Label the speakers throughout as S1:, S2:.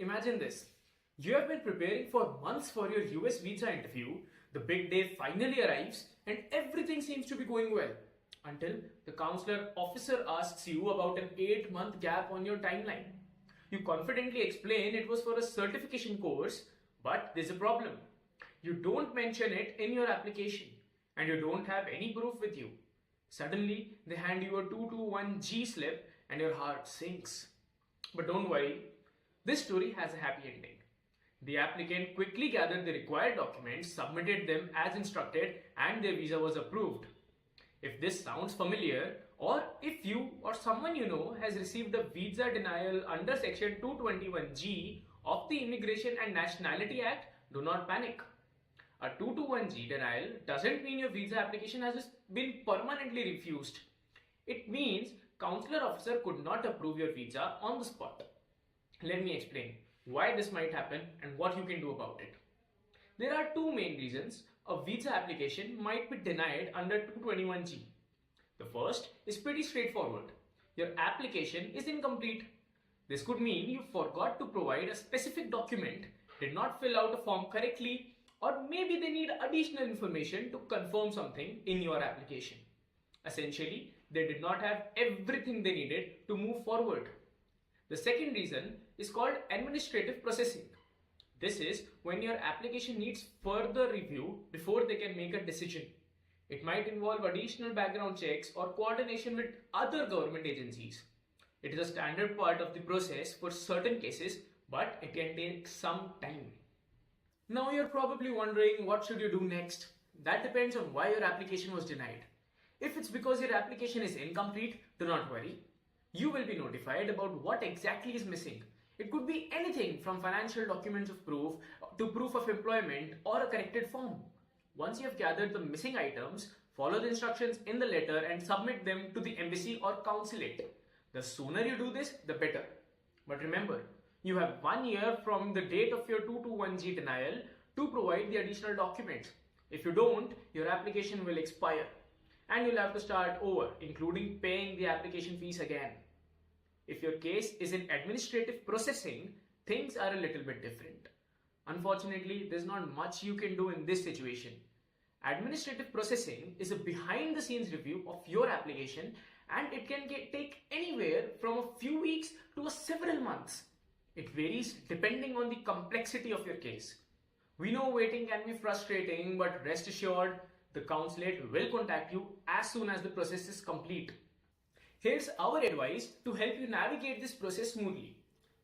S1: Imagine this. You have been preparing for months for your US visa interview, the big day finally arrives, and everything seems to be going well. Until the consular officer asks you about an 8-month gap on your timeline. You confidently explain it was for a certification course, but there's a problem. You don't mention it in your application, and you don't have any proof with you. Suddenly, they hand you a 221G slip and your heart sinks. But don't worry, this story has a happy ending. The applicant quickly gathered the required documents, submitted them as instructed, and their visa was approved. If this sounds familiar, or if you or someone you know has received a visa denial under Section 221G of the Immigration and Nationality Act, do not panic. A 221G denial doesn't mean your visa application has been permanently refused. It means consular officer could not approve your visa on the spot. Let me explain why this might happen and what you can do about it. There are two main reasons a visa application might be denied under 221G. The first is pretty straightforward. Your application is incomplete. This could mean you forgot to provide a specific document, did not fill out a form correctly, or maybe they need additional information to confirm something in your application. Essentially, they did not have everything they needed to move forward. The second reason is called administrative processing. This is when your application needs further review before they can make a decision. It might involve additional background checks or coordination with other government agencies. It is a standard part of the process for certain cases, but it can take some time. Now you're probably wondering, what should you do next? That depends on why your application was denied. If it's because your application is incomplete, do not worry. You will be notified about what exactly is missing. It could be anything from financial documents of proof to proof of employment or a corrected form. Once you have gathered the missing items, follow the instructions in the letter and submit them to the embassy or consulate. The sooner you do this, the better. But remember, you have 1 year from the date of your 221G denial to provide the additional documents. If you don't, your application will expire and you'll have to start over, including paying the application fees again. If your case is in administrative processing, things are a little bit different. Unfortunately, there's not much you can do in this situation. Administrative processing is a behind-the-scenes review of your application, and it can take anywhere from a few weeks to several months. It varies depending on the complexity of your case. We know waiting can be frustrating, but rest assured, the consulate will contact you as soon as the process is complete. Here's our advice to help you navigate this process smoothly.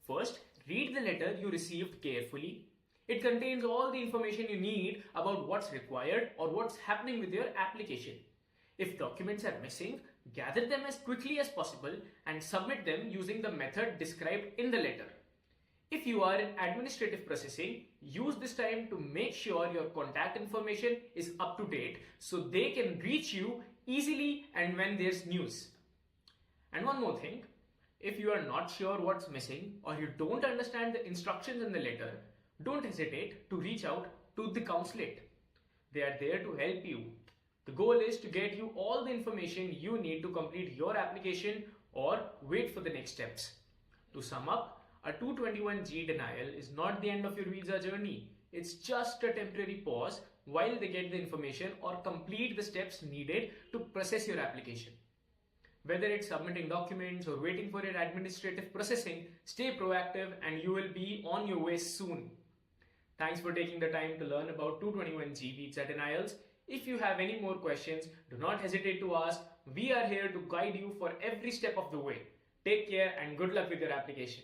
S1: First, read the letter you received carefully. It contains all the information you need about what's required or what's happening with your application. If documents are missing, gather them as quickly as possible and submit them using the method described in the letter. If you are in administrative processing, use this time to make sure your contact information is up to date so they can reach you easily and when there's news. And one more thing, if you are not sure what's missing or you don't understand the instructions in the letter, don't hesitate to reach out to the consulate. They are there to help you. The goal is to get you all the information you need to complete your application or wait for the next steps. To sum up, a 221G denial is not the end of your visa journey. It's just a temporary pause while they get the information or complete the steps needed to process your application. Whether it's submitting documents or waiting for your administrative processing, stay proactive and you will be on your way soon. Thanks for taking the time to learn about 221G visa denials. If you have any more questions, do not hesitate to ask. We are here to guide you for every step of the way. Take care and good luck with your application.